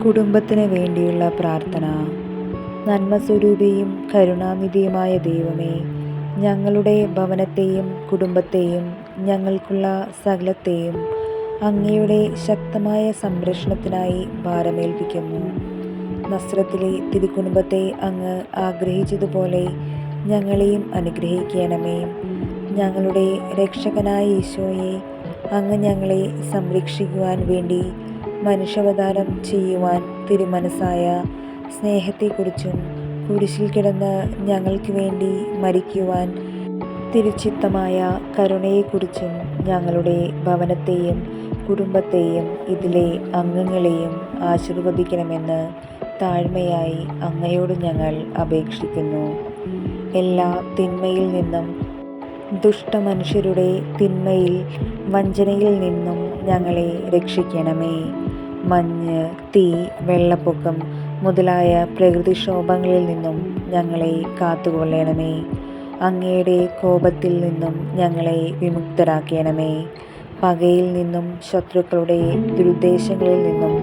കുടുംബത്തിന് വേണ്ടിയുള്ള പ്രാർത്ഥന. നന്മസ്വരൂപിയും കരുണാനിധിയുമായ ദൈവമേ, ഞങ്ങളുടെ ഭവനത്തെയും കുടുംബത്തെയും ഞങ്ങൾക്കുള്ള സകലത്തെയും അങ്ങയുടെ ശക്തമായ സംരക്ഷണത്തിനായി ഭാരമേൽപ്പിക്കുന്നു. നസ്രത്തിലെ തിരുക്കുടുംബത്തെ അങ്ങ് ആഗ്രഹിച്ചതുപോലെ ഞങ്ങളെയും അനുഗ്രഹിക്കണമേ. ഞങ്ങളുടെ രക്ഷകനായ ഈശോയെ, അങ്ങ് ഞങ്ങളെ സംരക്ഷിക്കുവാൻ വേണ്ടി മനുഷ്യാവതാരം ചെയ്യുവാൻ തിരുമനസ്സായ സ്നേഹത്തെക്കുറിച്ചും കുരിശിൽ കിടന്ന് ഞങ്ങൾക്ക് വേണ്ടി മരിക്കുവാൻ തിരുച്ചിത്തമായ കരുണയെക്കുറിച്ചും ഞങ്ങളുടെ ഭവനത്തെയും കുടുംബത്തെയും ഇതിലെ അംഗങ്ങളെയും ആശീർവദിക്കണമെന്ന് താഴ്മയായി അങ്ങയോട് ഞങ്ങൾ അപേക്ഷിക്കുന്നു. എല്ലാ തിന്മയിൽ നിന്നും, ദുഷ്ടമനുഷ്യരുടെ തിന്മയിൽ, വഞ്ചനയിൽ നിന്നും ഞങ്ങളെ രക്ഷിക്കണമേ. മഞ്ഞ്, തീ, വെള്ളപ്പൊക്കം മുതലായ പ്രകൃതിക്ഷോഭങ്ങളിൽ നിന്നും ഞങ്ങളെ കാത്തുകൊള്ളണമേ. അങ്ങയുടെ കോപത്തിൽ നിന്നും ഞങ്ങളെ വിമുക്തരാക്കണമേ. പകയിൽ നിന്നും ശത്രുക്കളുടെ ദുരുദ്ദേശങ്ങളിൽ നിന്നും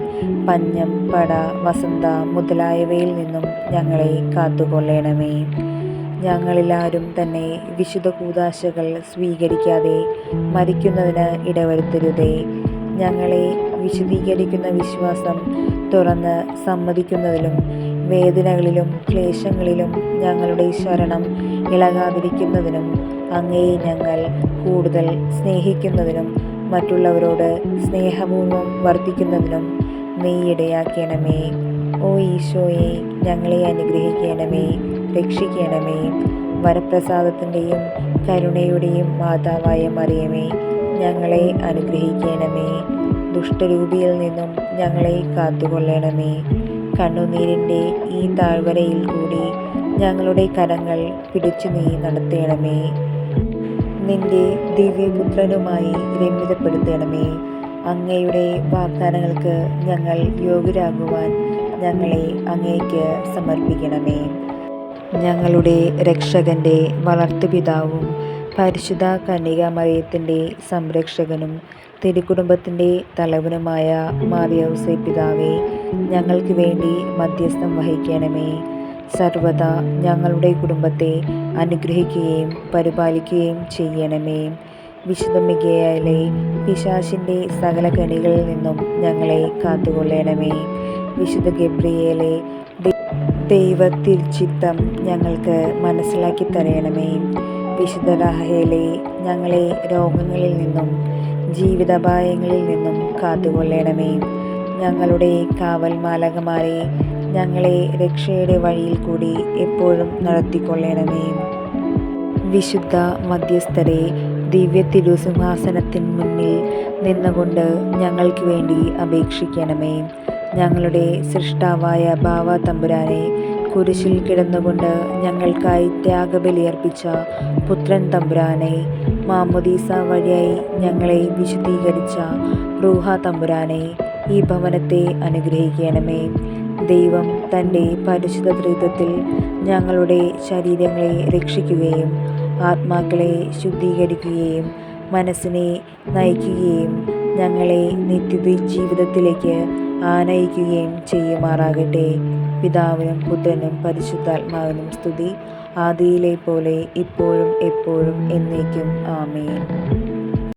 പഞ്ഞം, പട, വസന്ത മുതലായവയിൽ നിന്നും ഞങ്ങളെ കാത്തുകൊള്ളണമേ. ഞങ്ങളിലാരും തന്നെ വിശുദ്ധ കൂദാശകൾ സ്വീകരിക്കാതെ മരിക്കുന്നതിന് ഇടവരുത്തരുതേ. ഞങ്ങളെ വിശദീകരിക്കുന്ന വിശ്വാസം തുറന്ന് സമ്മതിക്കുന്നതിലും വേദനകളിലും ക്ലേശങ്ങളിലും ഞങ്ങളുടെ ശരണം ഇളകാതിരിക്കുന്നതിനും അങ്ങയെ ഞങ്ങൾ കൂടുതൽ സ്നേഹിക്കുന്നതിനും മറ്റുള്ളവരോട് സ്നേഹപൂർവ്വം വർത്തിക്കുന്നതിനും നീ ഇടയാക്കണമേ. ഓ ഈശോയെ, ഞങ്ങളെ അനുഗ്രഹിക്കണമേ, രക്ഷിക്കണമേ. വരപ്രസാദത്തിൻ്റെയും കരുണയുടെയും മാതാവായ മറിയമേ, ഞങ്ങളെ അനുഗ്രഹിക്കണമേ. ദുഷ്ടരൂപിയിൽ നിന്നും ഞങ്ങളെ കാത്തുകൊള്ളണമേ. കണ്ണുനീരിൻ്റെ ഈ താഴ്വരയിൽ കൂടി ഞങ്ങളുടെ കരങ്ങൾ പിടിച്ചു നീ നടത്തണമേ. നിന്റെ ദിവ്യപുത്രനുമായി രമ്യതപ്പെടുത്തണമേ. അങ്ങയുടെ വാഗ്ദാനങ്ങൾക്ക് ഞങ്ങൾ യോഗ്യരാകുവാൻ ഞങ്ങളെ അങ്ങേക്ക് സമർപ്പിക്കണമേ. ഞങ്ങളുടെ രക്ഷകൻ്റെ വളർത്തുപിതാവും പരിശുദ്ധ കന്യകാമറിയത്തിൻ്റെ സംരക്ഷകനും തിരുക്കുടുംബത്തിൻ്റെ തലവനുമായ മാറിയൗസേ പിതാവേ, ഞങ്ങൾക്ക് വേണ്ടി മധ്യസ്ഥം വഹിക്കണമേ. സർവദാ ഞങ്ങളുടെ കുടുംബത്തെ അനുഗ്രഹിക്കുകയും പരിപാലിക്കുകയും ചെയ്യണമേ. വിശുദ്ധ മിഖായേലേ, പിശാചിൻ്റെ സകല കെണികളിൽ നിന്നും ഞങ്ങളെ കാത്തുകൊള്ളണമേ. വിശുദ്ധ ഗബ്രിയേലേ, ദൈവത്തിരുച്ചിത്തം ഞങ്ങൾക്ക് മനസ്സിലാക്കി തരണമേ. വിശുദ്ധ റഹായേലേ, ഞങ്ങളെ രോഗങ്ങളിൽ നിന്നും ജീവിതാപായങ്ങളിൽ നിന്നും കാത്തുകൊള്ളണമേ. ഞങ്ങളുടെ കാവൽ മാലാഖമാരെ ഞങ്ങളെ രക്ഷയുടെ വഴിയിൽ കൂടി എപ്പോഴും നടത്തിക്കൊള്ളണമേ. വിശുദ്ധ മധ്യസ്ഥരെ, ദിവ്യ തിരുസിംഹാസനത്തിന് മുന്നിൽ നിന്നുകൊണ്ട് ഞങ്ങൾക്ക് വേണ്ടി അപേക്ഷിക്കണമേ. ഞങ്ങളുടെ സൃഷ്ടാവായ ബാവ തമ്പുരാനെ, കുരിശിൽ കിടന്നുകൊണ്ട് ഞങ്ങൾക്കായി ത്യാഗബലിയർപ്പിച്ച പുത്രൻ തമ്പുരാനെ, മാമോദീസ വഴിയായി ഞങ്ങളെ വിശുദ്ധീകരിച്ച റൂഹ തമ്പുരാനെ, ഈ ഭവനത്തെ അനുഗ്രഹിക്കണമേ. ദൈവം തൻ്റെ പരിശുദ്ധ ത്രിത്വത്തിൽ ഞങ്ങളുടെ ശരീരങ്ങളെ രക്ഷിക്കുകയും ആത്മാക്കളെ ശുദ്ധീകരിക്കുകയും മനസ്സിനെ നയിക്കുകയും ഞങ്ങളെ നിത്യ ജീവിതത്തിലേക്ക് ആനയിക്കുകയും ചെയ്യുമാറാകട്ടെ. പിതാവിനും പുത്രനും പരിശുദ്ധാത്മാവിനും സ്തുതി, ആദിയിലെ പോലെ ഇപ്പോഴും എപ്പോഴും എന്നേക്കും. ആമേൻ.